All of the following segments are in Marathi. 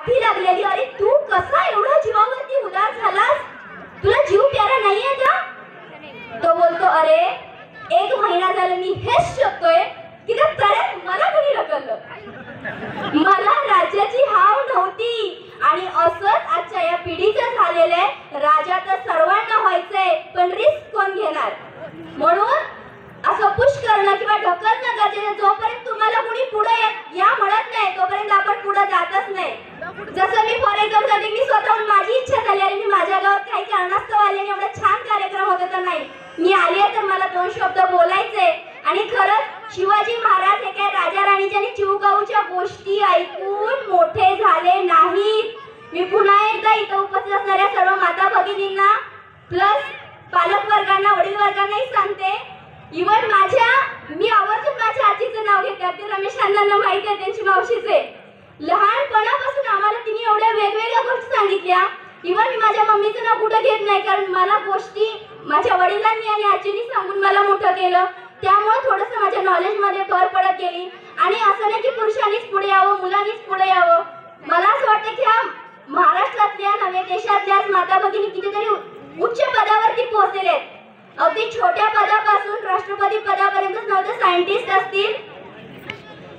गाठी लागलेली, अरे तू कसा एवढा जीवावरती उदार झालास, तुला जीव प्यारा नाहीये का? तो बोलतो, अरे 1 महिना झाला मी हेच शोधतोय की त्या तळ्यात मला कोणी ढकललं. मला राज्याची हाव नव्हती आणि असंच आजच्या या पिढीचं झालेलं आहे. राजा तर सर्वांना व्हायचंय पण रिस्क कोण घेणार? म्हणून असं पुश करणं किंवा ढकलणं गरजेचं. जोपर्यंत तुम्हाला कुणी पुढे या म्हणत नाही तोपर्यंत आपण पुढे जातच नाही. जसं मी फॉर एक्झाम्पल मी स्वतःहून माझी इच्छा झाली आणि मी माझ्या गावात काही कारणास्तव आले आणि एवढा छान कार्यक्रम होता तर नाही मी आली तर मला 2 शब्द बोलायचे. आणि खरंच शिवाजी महाराज हे काय राजा राणीच्या आणि चिवकाऊच्या गोष्टी ऐकून मोठे झाले नाहीत. मी पुन्हा एकदा इथं उपस्थित असणाऱ्या सर्व माता भगिनींना प्लस पालक वर्गांना वडील वर्गांनाही सांगते, इव्हन मी आवर्जून माझ्या आजीचं नाव घेते. अगदी रमेश अण्णांना माहिती आहे त्यांची मावशीचे. लहानपणापासून आम्हाला तिने एवढ्या वेगवेगळ्या गोष्टी सांगितल्या. इव्हन मी माझ्या मम्मीचं नाव कुठं घेत नाही कारण मला गोष्टी माझ्या वडिलांनी आणि आजींनी सांगून मला मोठं केलं. त्यामुळे थोडंसं माझ्या नॉलेजमध्ये भर पडत गेली. आणि असं नाही की पुरुषांनीच पुढे यावं मुलांनीच पुढे यावं. मला असं वाटतं की ह्या महाराष्ट्रातल्या नव्या देशातल्याच माता भगिनी कितीतरी उच्च पदावरती पोहोचलेले आहेत. अगदी छोट्या पदापासून राष्ट्रपती पदापर्यंत नव्हते सायंटिस्ट असतील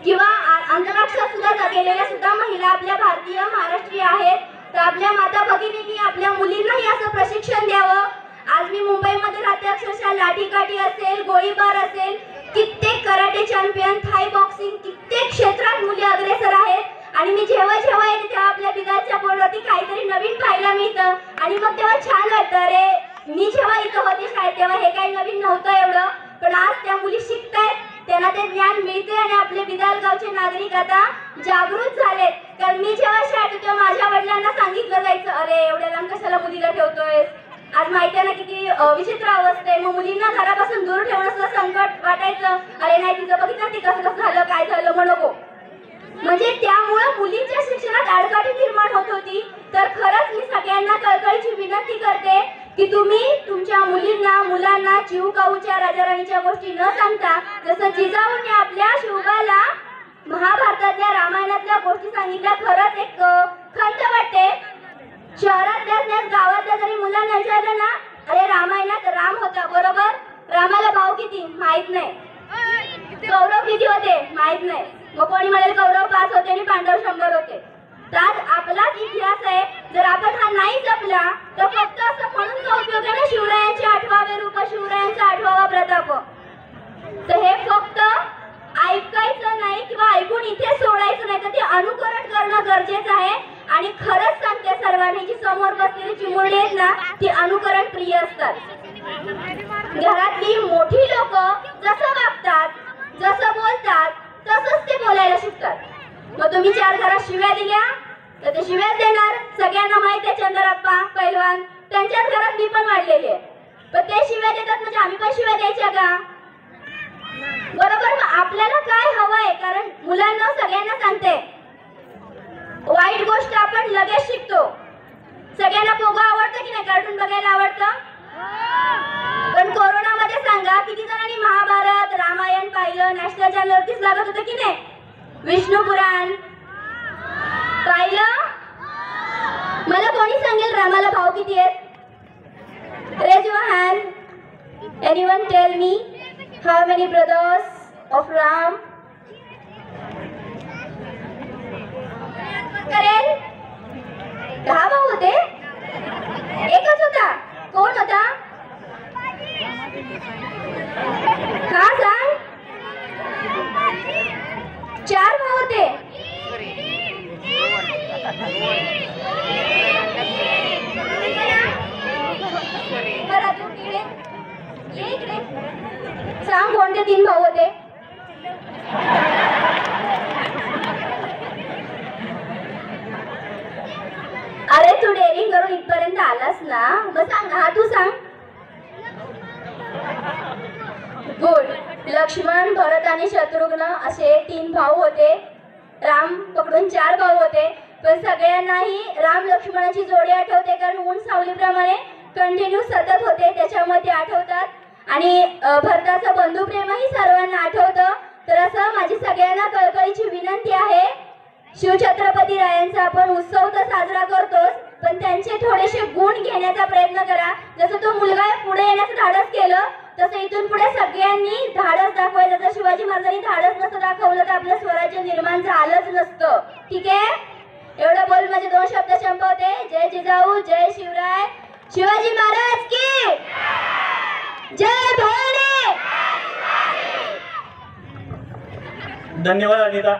किंवा अंतराक्षात सुद्धा गेलेल्या सुद्धा महिला आपल्या भारतीय महाराष्ट्रीय आहेत. तर आपल्या माता भगिनींनी आपल्या मुलींनाही असं प्रशिक्षण द्यावं. आज मी मुंबईमध्ये राहते. अक्षरशः लाठीकाठी असेल, गोळीबार असेल, कित्येक कराटे चॅम्पियन, थाई बॉक्सिंग, कित्येक क्षेत्रात मुली अग्रेसर आहेत. आणि मी जेव्हा येते तेव्हा आपल्या बिदाच्या बोर्डवरती काहीतरी नवीन पाहायला मिळतं आणि मग तेव्हा छान वाटतं. अरे मी जेव्हा इथं होते शाळेत तेव्हा हे काही नवीन नव्हतं एवढं, पण आज त्या मुली शिकतायत, त्यांना ते ज्ञान मिळते आणि आपले बिदाल गावचे नागरिक आता जागृत झालेत. कारण मी जेव्हा शाळेत होते तेव्हा माझ्या वडिलांना सांगितलं जायचं, अरे एवढ्या लांब कशाला मुलीला ठेवतोय. आज माहिती आहे ना किती विचित्र अवस्था आहे. मग मुलींना घरापासून दूर ठेवणं सुद्धा संकट वाटायचं. अरे नाही तिचं बघितलं ती कसं झालं काय झालं म्हणू. म्हणजे त्यामुळे मुलींच्या शिक्षणात आडकाठी निर्माण होत होती. तर खरंच मी सगळ्यांना कळकळीची विनंती करते की तुम्ही तुमच्या मुलींना मुलांना चिवकाऊच्या राजाराणीच्या गोष्टी न सांगता जसं जिजाऊंनी आपल्या शिवबाला महाभारतातल्या रामायणातल्या गोष्टी सांगितल्या. खरंच एक खंत वाटते. शहरातल्या गावातल्या जरी मुलांना विचारलं ना, अरे रामायणात राम होता बरोबर, रामाला भाऊ किती माहित नाही, कौरव किती होते माहित नाही. मग कोणी म्हणेल कौरव 5 होते आणि पांडव 100 होते. तर आपलाच इतिहास आहे. जर आपण हा नाही जपला तर फक्त असं म्हणून का उपयोग आहे ना, शिवरायांचे 8वे रूप, शिवरायांचा 8वा प्रताप. तर हे फक्त ऐकायचं नाही किंवा ऐकून इथे सोडायचं नाही, तर ते अनुकरण करणं गरजेचं आहे. आणि खरंच सांगते सर्वांनी जी समोर बसलेली चिमुरडी आहेत ना ती अनुकरण प्रिय असतात. घरातली मोठी लोक जसं वागतात जसं बोलतात तसंच ते बोलायला शिकतात. मग तुम्ही 4 घरात शिव्या दिल्या तर ते शिव्याच देणार. सगळ्यांना माहित आहे चंद्रप्पा पैलवान त्यांच्याच घरात मी पण वाढलेली आहे. पण ते शिव्या देतात म्हणजे आम्ही पण शिव्या द्यायच्या का? बरोबर. मग आपल्याला काय हवंय? कारण मुलांना सगळ्यांना सांगते वाईट गोष्ट आपण लगेच शिकतो. सगळ्यांना पोगो आवडतं की नाही? कार्टून बघायला आवडतं. पण कोरोनामध्ये सांगा किती जणांनी महाभारत रामायण पाहिलं? नॅशनल चॅनलवरतीच लागत होतं की नाही? विष्णू पुराण पाहिलं? मला कोणी सांगेल रामाला भाऊ किती आहेत? Raise your hand. Anyone tell me how many brothers of Ram? करेल 10 भाऊ होते, एकच होता. कोण होता? हा सांग. 4 भाऊ होते. सांग कोणते 3 भाऊ होते? अरे तू डेअरिंग करून इथपर्यंत आलास ना, मग सांग. हा तू सांग. गुड. लक्ष्मण भरत आणि शत्रुघ्न असे 3 भाऊ होते. राम पकडून 4 भाऊ होते. पण सगळ्यांनाही राम लक्ष्मणाची जोडी आठवते कारण ऊन सावलीप्रमाणे कंटिन्यू सतत होते त्याच्यामुळे ते आठवतात. आणि भरताचं बंधुप्रेमही सर्वांना आठवतं. तर असं माझी सगळ्यांना कळकळीची विनंती आहे शिवछत्रपती रायांचा आपण उत्सव तर साजरा करतोच, पण त्यांचे थोडेसे गुण घेण्याचा प्रयत्न करा. जसं तो मुलगा पुढे येण्याचं धाडस केलं, तसं इथून पुढे सगळ्यांनी धाडस दाखवायचं. जर शिवाजी महाराजांनी धाडस नसतं दाखवलं तर आपलं स्वराज्य निर्माण झालंच नसतं. ठीक आहे, एवढं बोलून माझे 2 शब्द संपवते. जय जिजाऊ, जय शिवराय, शिवाजी महाराज की जय. भवानी. धन्यवाद अनिता.